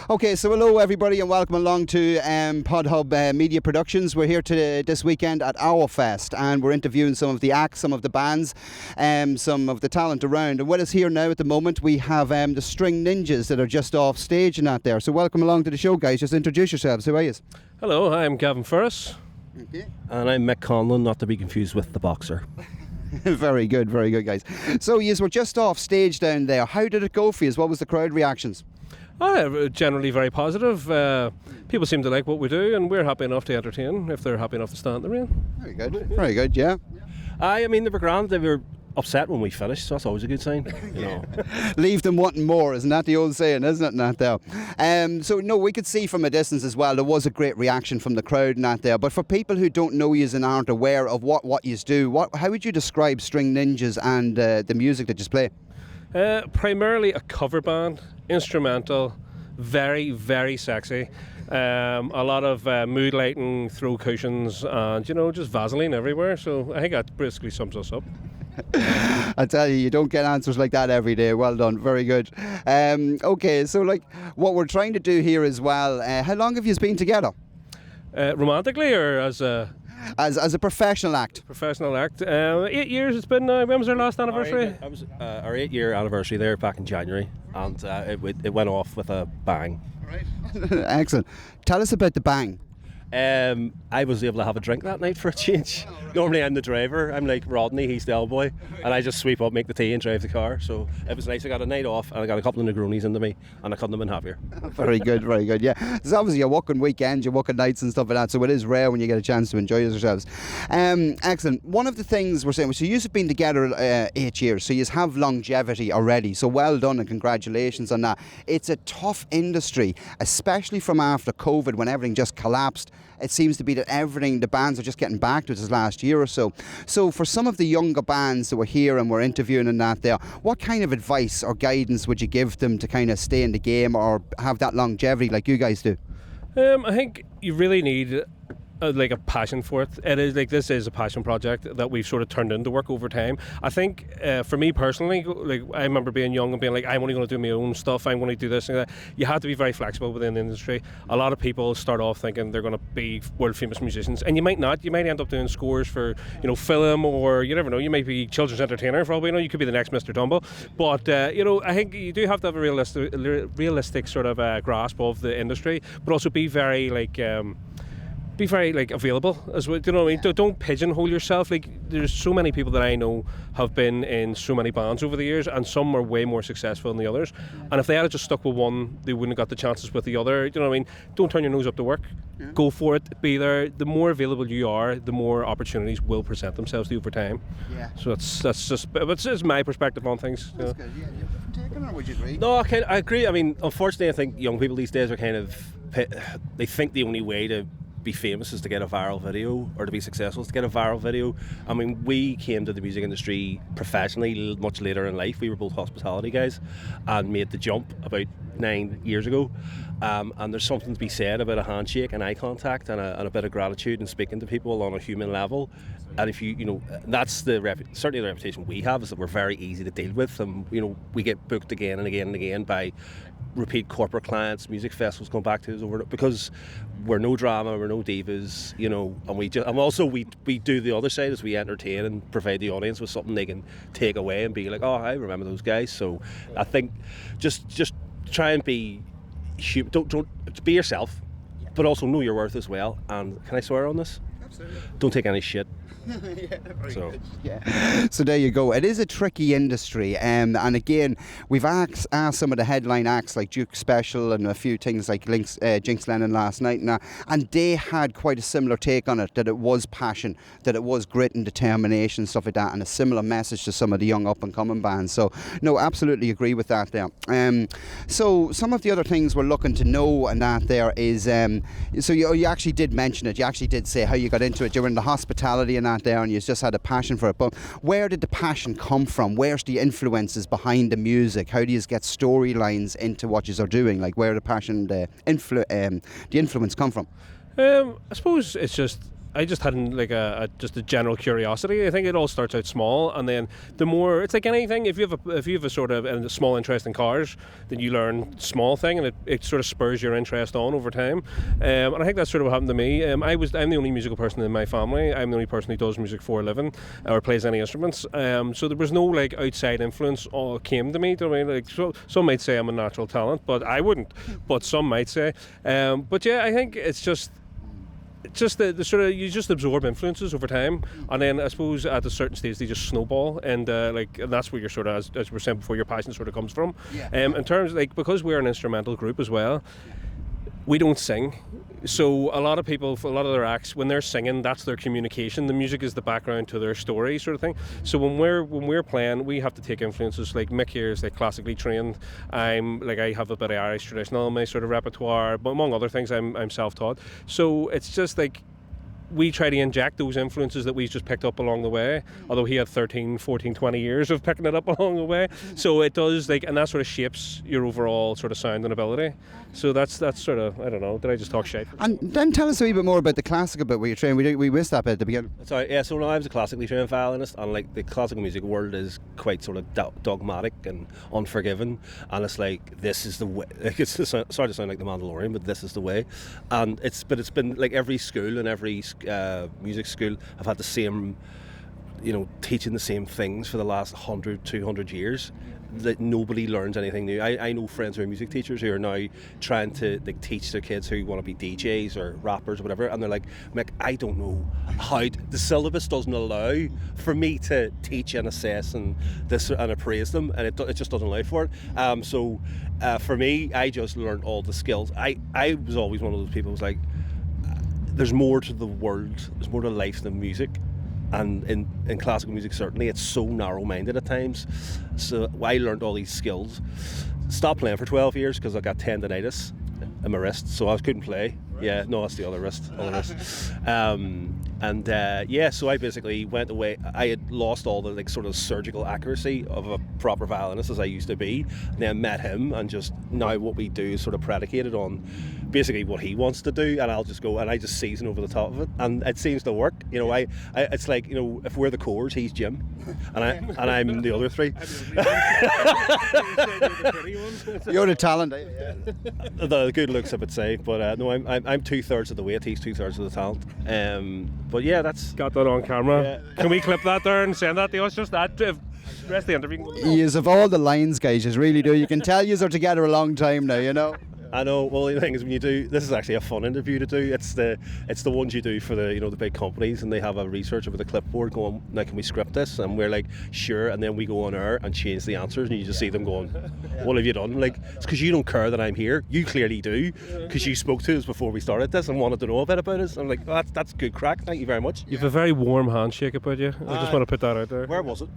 Okay, so hello everybody and welcome along to PodHub Media Productions. We're here this weekend at AurFest and we're interviewing some of the acts, some of the bands, some of the talent around. And with us here now at the moment we have the String Ninjas that are just off stage and that there. So welcome along to the show, guys. Just introduce yourselves. Who are you? Hello, I'm Gavin Ferris. Okay. And I'm Mick Conlon, not to be confused with the boxer. Very good, guys. So you were just off stage down there. How did it go for you? What was the crowd reactions? Generally very positive. People seem to like what we do, and we're happy enough to entertain if they're happy enough to stand in the rain. Very good, yeah. I mean, they were grand. They were upset when we finished, so that's always a good sign. You know. Leave them wanting more, isn't that the old saying, isn't it, Nat, there? So, no, we could see from a distance as well, there was a great reaction from the crowd, Nat, there. But for people who don't know yous and aren't aware of what yous do, how would you describe String Ninjas and the music that you play? Primarily a cover band, instrumental, very, very sexy. A lot of mood lighting, throw cushions, and just Vaseline everywhere. So I think that basically sums us up. I tell you don't get answers like that every day. Well done, very good. Okay, so what we're trying to do here as well. How long have you been together? Romantically or as a? As a professional act. 8 years it's been now. When was our last anniversary? That was our 8-year anniversary there back in January, and it went off with a bang. Right. Excellent. Tell us about the bang. I was able to have a drink that night for a change. Normally I'm the driver. I'm like Rodney, he's the old boy, and I just sweep up, make the tea and drive the car. So it was nice. I got a night off and I got a couple of Negronis into me and I couldn't have been happier. Very good, yeah. There's obviously you're working weekends, you're working nights and stuff like that, so it is rare when you get a chance to enjoy yourselves. Excellent. One of the things we're saying, so you've been together 8 years, so you have longevity already, so well done and congratulations on that. It's a tough industry, especially from after COVID when everything just collapsed. It seems to be that the bands are just getting back to this last year or so. So for some of the younger bands that were here and we're interviewing and that there, what kind of advice or guidance would you give them to kind of stay in the game or have that longevity like you guys do? I think you really need a passion for it. It is this is a passion project that we've sort of turned into work over time. I think for me personally, I remember being young and being like, I'm only going to do my own stuff, I'm going to do this and that. You have to be very flexible within the industry. A lot of people start off thinking they're going to be world famous musicians, and you might not. You might end up doing scores for film, or you never know, you might be children's entertainer for all we know. You could be the next Mr. Dumble. But I think you do have to have a realistic sort of grasp of the industry, but also be very available as well. Do you know what I mean? Don't pigeonhole yourself. There's so many people that I know have been in so many bands over the years, and some are way more successful than the others. And if they had just stuck with one, they wouldn't have got the chances with the other. Do you know what I mean? Don't turn your nose up to work. Yeah. Go for it. Be there. The more available you are, the more opportunities will present themselves to you over time. Yeah. So it's my perspective on things. That's good. Yeah. Taken, or would you agree? No, I agree. I mean, unfortunately, I think young people these days are they think the only way to be famous is to get a viral video, or to be successful is to get a viral video. I mean, we came to the music industry professionally much later in life. We were both hospitality guys and made the jump about 9 years ago, and there's something to be said about a handshake and eye contact and a bit of gratitude and speaking to people on a human level. And if that's certainly the reputation we have, is that we're very easy to deal with, and we get booked again and again and again by repeat corporate clients, music festivals come back to us over, because we're no drama, we're no divas, and also we do the other side, is we entertain and provide the audience with something they can take away and be like, oh, I remember those guys. So I think just try and be human. Don't be yourself, but also know your worth as well. And can I swear on this? Absolutely. Don't take any shit. So there you go. It is a tricky industry, and again, we've asked some of the headline acts like Duke Special and a few things like Jinx Lennon last night, and they had quite a similar take on it, that it was passion, that it was grit and determination, stuff like that, and a similar message to some of the young up and coming bands. So no, absolutely agree with that there. So some of the other things we're looking to know and that there is, so you actually did mention it, you actually did say how you got into it. You were in the hospitality and that there, and you just had a passion for it. But where did the passion come from? Where's the influences behind the music? How do you get storylines into what you are doing? Where the passion, the influence come from? I suppose it's just I just had like just a general curiosity. I think it all starts out small, and then the more, it's like anything. If you have a sort of a small interest in cars, then you learn small thing, and it sort of spurs your interest on over time. And I think that's sort of what happened to me. I'm the only musical person in my family. I'm the only person who does music for a living or plays any instruments. So there was no like outside influence all came to me. Do you know what I mean? Like, so some might say I'm a natural talent, but I wouldn't. But some might say. But yeah, I think it's just the sort of, you just absorb influences over time, and then I suppose at a certain stage they just snowball, and and that's where your sort of, as we were saying before, your passion sort of comes from. In terms like, because we're an instrumental group as well, we don't sing. So a lot of people, for a lot of their acts, when they're singing, that's their communication. The music is the background to their story, sort of thing. So when we're playing, we have to take influences. Like Mick here is like classically trained. I have a bit of Irish traditional in my sort of repertoire, but among other things, I'm self-taught. So it's just like, we try to inject those influences that we've just picked up along the way, although he had 13, 14, 20 years of picking it up along the way. So it does, like, and that sort of shapes your overall sort of sound and ability. So that's sort of, I don't know, did I just talk shit? And then tell us a wee bit more about the classical bit where you're trained. We missed that bit at the beginning. Sorry, yeah, so I was a classically trained violinist, and like the classical music world is quite sort of dogmatic and unforgiving, and it's like, this is the way, like, it's sorry to sound like the Mandalorian, but this is the way. And it's been like every school and every music school have had the same, teaching the same things for the last 100, 200 years, that nobody learns anything new. I know friends who are music teachers who are now trying to like teach their kids who want to be DJs or rappers or whatever, and they're like, Mick, I don't know how the syllabus doesn't allow for me to teach and assess and appraise them, and it just doesn't allow for it. So for me, I just learned all the skills. I was always one of those people who's like, there's more to the world, there's more to life than music. And in classical music, certainly, it's so narrow-minded at times. So I learned all these skills. Stopped playing for 12 years because I got tendinitis in my wrist, so I couldn't play. Yeah, no, that's the other wrist. So I basically went away. I had lost all the like sort of surgical accuracy of a proper violinist as I used to be. And then met him, and just now what we do is sort of predicated on basically what he wants to do, and I'll just go and I just season over the top of it, and it seems to work. I it's like, if we're the chords, he's Jim, and I'm the other three. You're the talent. The good looks, I would say, but no, I'm 2/3 of the weight, he's 2/3 of the talent. But yeah, that's got that on camera. Yeah. Can we clip that there and send that to us? Just that. Rest of the interview. Yous have all the lines, guys. You really do. You can tell yous are together a long time now. I know. Well, the thing is, when you do, this is actually a fun interview to do. It's the ones you do for the the big companies, and they have a researcher with a clipboard going, now can we script this? And we're like, sure. And then we go on air and change the answers, and you just see them going, what have you done? Like, it's because you don't care that I'm here. You clearly do, because you spoke to us before we started this and wanted to know a bit about us. I'm like, oh, that's good crack. Thank you very much. You have a very warm handshake about you. I just want to put that out there. Where was it?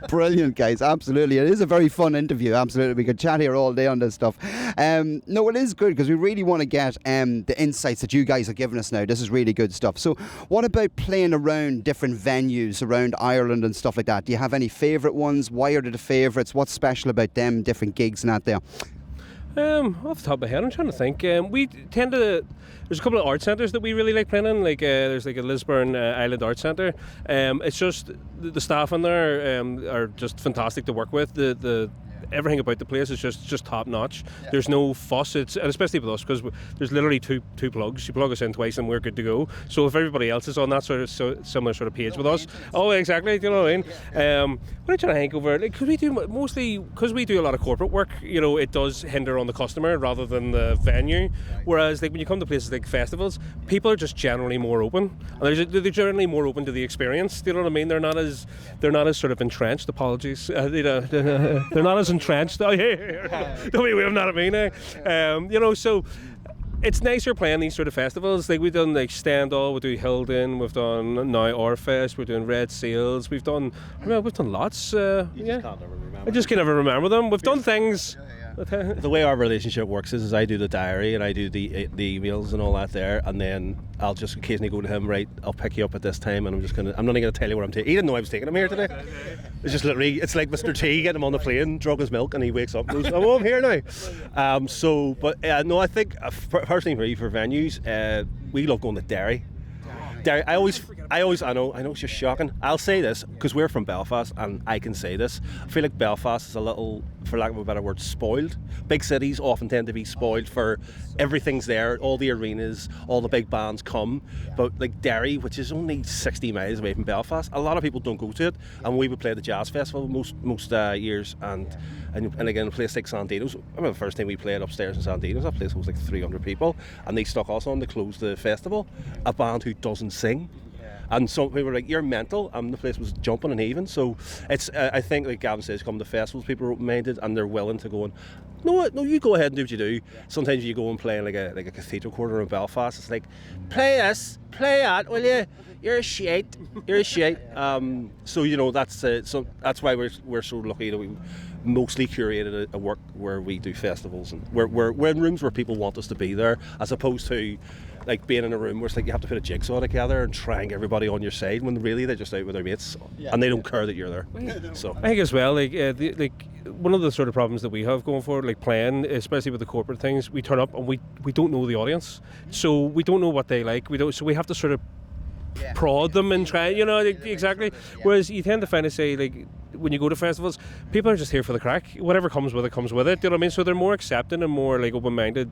Brilliant, guys. Absolutely. It is a very fun interview. Absolutely. We could chat here all day on this stuff. No, it is good because we really want to get the insights that you guys are giving us now. This is really good stuff. So what about playing around different venues around Ireland and stuff like that? Do you have any favourite ones? Why are they the favourites? What's special about them, different gigs and that there? Off the top of my head, I'm trying to think. We tend to... There's a couple of art centres that we really like playing in. Like there's like a Lisburn Island Art Centre. It's just the staff in there are just fantastic to work with. The everything about the place is just top notch. Yeah. There's no fuss. And especially with us, because there's literally two plugs. You plug us in twice and we're good to go. So if everybody else is on that sort of similar sort of page with us, exactly. Do you know what I mean? What are you trying to think over? Like, could we do mostly, because we do a lot of corporate work? It does hinder on the customer rather than the venue. Whereas like when you come to places like festivals, people are just generally more open. And they're generally more open to the experience. Do you know what I mean? They're not as sort of entrenched. Apologies. They're not as entrenched. Oh, yeah. Don't be weird, not at me now. So it's nicer playing these sort of festivals. Like we've done like Stendhal, we do Hilden, we've done now AurFest, we're doing Red Seals, we've done lots. Just can't never remember. I just can never remember them. We've done things. The way our relationship works is I do the diary and I do the emails and all that there, and then I'll just occasionally go to him, right, I'll pick you up at this time, and I'm not even going to tell you what I'm taking. He didn't know I was taking him here today. It's just literally, it's like Mr. T getting him on the plane, drug his milk, and he wakes up and goes, oh, I'm here now. No, I think, personally for me, for venues, we love going to Derry. I know it's just shocking. I'll say this because we're from Belfast and I can say this. I feel like Belfast is a little, for lack of a better word, spoiled. Big cities often tend to be spoiled for everything's there, all the arenas, all the big bands come. But like Derry, which is only 60 miles away from Belfast, a lot of people don't go to it. And we would play the jazz festival most years, and again a place like Sandino's. I remember the first time we played upstairs in Sandino's, that place was like 300 people, and they stuck us on to close the festival. A band who doesn't sing. And some people were like, you're mental, and the place was jumping and heaving. So it's I think, like Gavin says, come to festivals, people are open-minded and they're willing to go and no, you go ahead and do what you do. Sometimes you go and play in like a cathedral quarter in Belfast, it's like, play this, play that, will you? You're a shite. So you know, that's why we're so lucky that we mostly curated a work where we do festivals, and we're in rooms where people want us to be there, as opposed to like being in a room where it's like you have to put a jigsaw together and try and get everybody on your side, when really they're just out with their mates and they don't care that you're there. So I think as well, like one of the sort of problems that we have going forward, like playing, especially with the corporate things, we turn up and we don't know the audience, so we don't know what they like. So we have to sort of prod them and try, exactly. Whereas you tend to find, say, like when you go to festivals, people are just here for the crack. Whatever comes with it, comes with it. You know what I mean? So they're more accepting and more like open-minded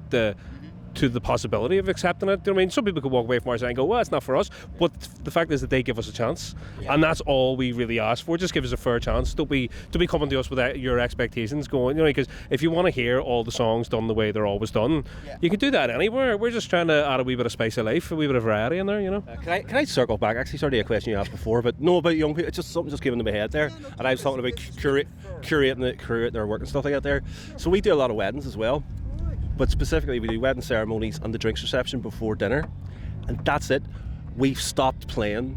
to the possibility of accepting it. You know what I mean? Some people could walk away from ours and go, well, it's not for us. But the fact is that they give us a chance, and that's all we really ask for. Just give us a fair chance. Don't be coming to us with your expectations going, because if you want to hear all the songs done the way they're always done, you can do that anywhere. We're just trying to add a wee bit of spice of life, a wee bit of variety in there, Can I circle back? Actually, sorry, a question you asked before, but no, about young people. It's just something just came into my head there, and I was talking about curating their work and stuff like that there. So we do a lot of weddings as well. But specifically, we do wedding ceremonies and the drinks reception before dinner, and that's it. We've stopped playing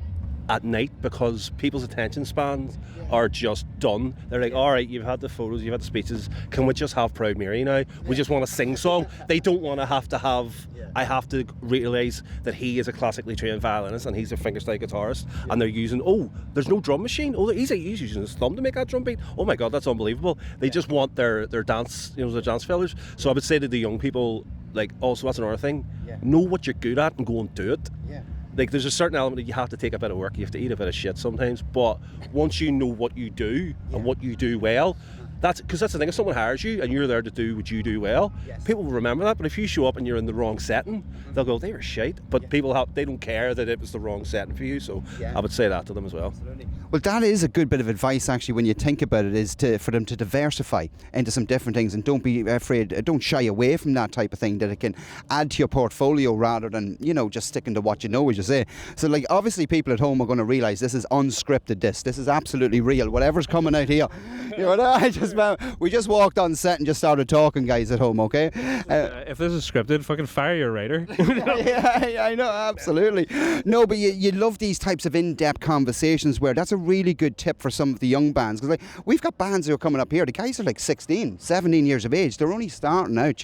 at night because people's attention spans are just done. They're like, all right, you've had the photos, you've had the speeches, can we just have Proud Mary now? We just want to sing song. They don't want to have I have to realise that he is a classically trained violinist and he's a fingerstyle guitarist, and they're using, there's no drum machine, he's using his thumb to make that drum beat. Oh my god, that's unbelievable. They just want their dance, their dance failures. So I would say to the young people, like, also that's another thing, know what you're good at and go and do it. Like, there's a certain element that you have to take a bit of work, you have to eat a bit of shit sometimes, but once you know what you do and what you do well, that's the thing. If someone hires you and you're there to do what you do well, people will remember that. But if you show up and you're in the wrong setting, they'll go, they were shite. But they don't care that it was the wrong setting for you. So I would say that to them as well. Well, that is a good bit of advice, actually, when you think about it, is for them to diversify into some different things, and don't be afraid, don't shy away from that type of thing, that it can add to your portfolio rather than, just sticking to what you know, as you say. So, like, obviously people at home are going to realise this is unscripted, this is absolutely real. Whatever's coming out here, we just walked on set and just started talking, guys at home, okay? If this is scripted, fucking fire your writer. Yeah, I know, absolutely. No, but you love these types of in-depth conversations where that's a really good tip for some of the young bands, because we've got bands who are coming up here, the guys are like 16, 17 years of age, they're only starting out,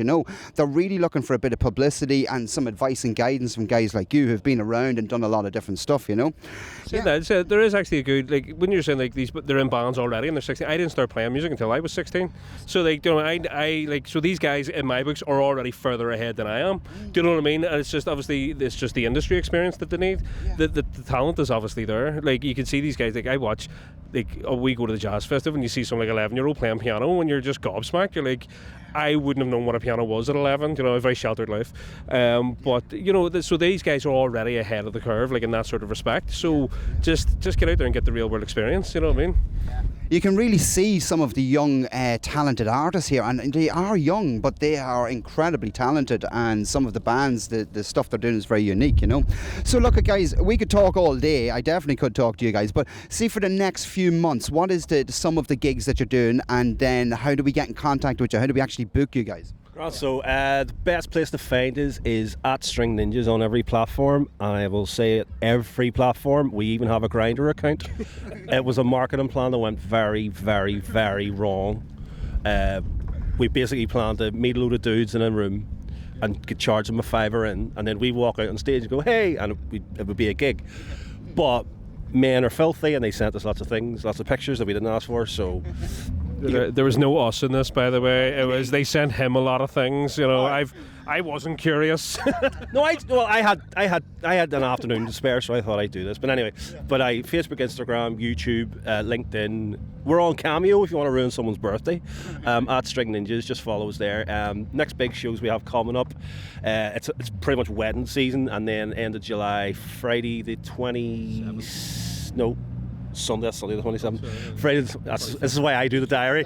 they're really looking for a bit of publicity and some advice and guidance from guys like you who've been around and done a lot of different stuff, So there is actually a good, like, when you're saying like they're in bands already and they're 16, I didn't start playing music until I was 16, so like, I like, so these guys in my books are already further ahead than I am. Do you know what I mean? And it's just the industry experience that they need. The talent is obviously there. Like, you can see these guys, like, I watch, like, we go to the jazz festival and you see some like 11-year-old playing piano and you're just gobsmacked. You're like, I wouldn't have known what a piano was at 11, a very sheltered life. But, so these guys are already ahead of the curve, like, in that sort of respect. So just get out there and get the real world experience, you know what I mean? You can really see some of the young, talented artists here, and they are young, but they are incredibly talented, and some of the bands, the stuff they're doing is very unique, So look, guys, we could talk all day. I definitely could talk to you guys, but see, for the next few months, what is some of the gigs that you're doing, and then how do we get in contact with you? How do we actually book you guys? So the best place to find us is at String Ninjas on every platform, and I will say at every platform. We even have a Grindr account. It was a marketing plan that went very, very, very wrong. we basically planned to meet a load of dudes in a room and could charge them a $5 in, and then we walk out on stage and go, hey, and it would be a gig. But men are filthy, and they sent us lots of things, lots of pictures that we didn't ask for, so... There was no us in this, by the way. It was they sent him a lot of things. You know, I wasn't curious. No, I had an afternoon to spare, so I thought I'd do this. But anyway, Facebook, Instagram, YouTube, LinkedIn. We're on Cameo if you want to ruin someone's birthday. At String Ninjas, just follow us there. Next big shows we have coming up. It's pretty much wedding season, and then end of July, Friday the 20th. No. Sunday the 27th. Friday. This is why I do the diary.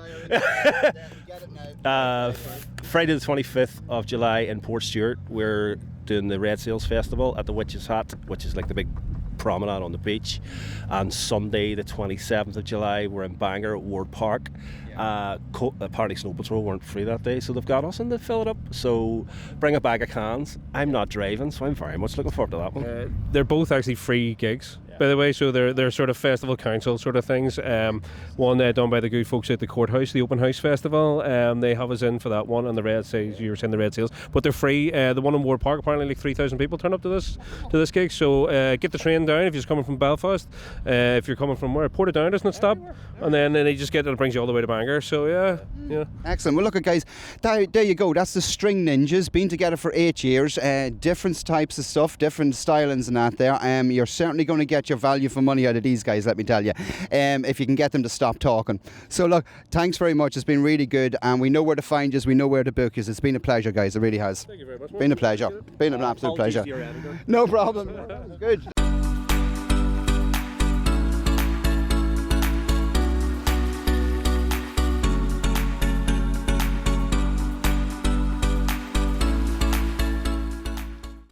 Friday the 25th of July in Port Stewart, we're doing the Red Sails Festival at the Witch's Hat, which is like the big promenade on the beach. And Sunday the 27th of July, we're in Bangor at Ward Park. Apparently Snow Patrol weren't free that day, so they've got us and they fill it up. So bring a bag of cans. I'm not driving, so I'm very much looking forward to that one. They're both actually free gigs, by the way, so they're sort of festival council sort of things. One done by the good folks at the Courthouse, the Open House Festival. They have us in for that one, and the Red Sails. You were saying the Red Sails, but they're free. The one in Ward Park, apparently like 3,000 people turn up to this gig. So get the train down if you're coming from Belfast. If you're coming from where Portadown, doesn't it stop? And then it brings you all the way to Bangor. So yeah. Excellent. Well, look, guys, there you go. That's the String Ninjas. Been together for 8 years. Different types of stuff, different stylings and that there. You're certainly going to get your value for money out of these guys, let me tell you, if you can get them to stop talking. So look, thanks very much. It's been really good, and we know where to find you. We know where to book you. It's been a pleasure, guys. It really has. Thank you very much. Been a pleasure. Been an absolute pleasure. No problem. Good.